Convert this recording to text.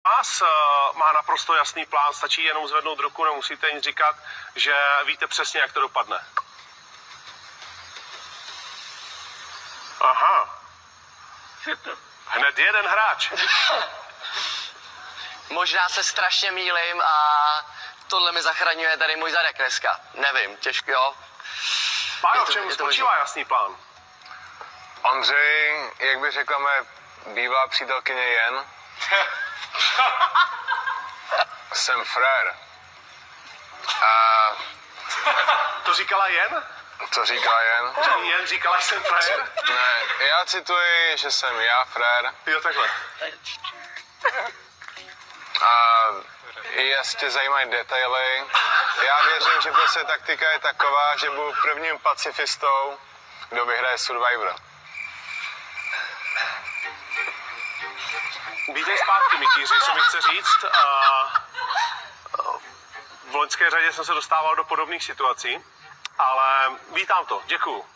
Vás má naprosto jasný plán, stačí jenom zvednout ruku, nemusíte nic říkat, že víte přesně, jak to dopadne. Aha. Hned jeden hráč. Možná se strašně mýlim a tohle mi zachraňuje tady můj zadek dneska. Nevím, těžko, jo. Pájo, v čem spočívá jasný plán? Ondřej, jak by řekla moje bývalá přítelkyně Jen, jsem frér. A To říkala Jen? co říká Jen? Jen říkala, že jsem frajer? Ne, já cituji, že jsem já frér. Jo, takhle. A jestě zajímají detaily. Já věřím, že prostě taktika je taková, že budu prvním pacifistou, kdo vyhraje Survivor. Vítej zpátky, Mikýři, co mi chce říct. V loňské řadě jsem se dostával do podobných situací, ale vítám to, děkuju.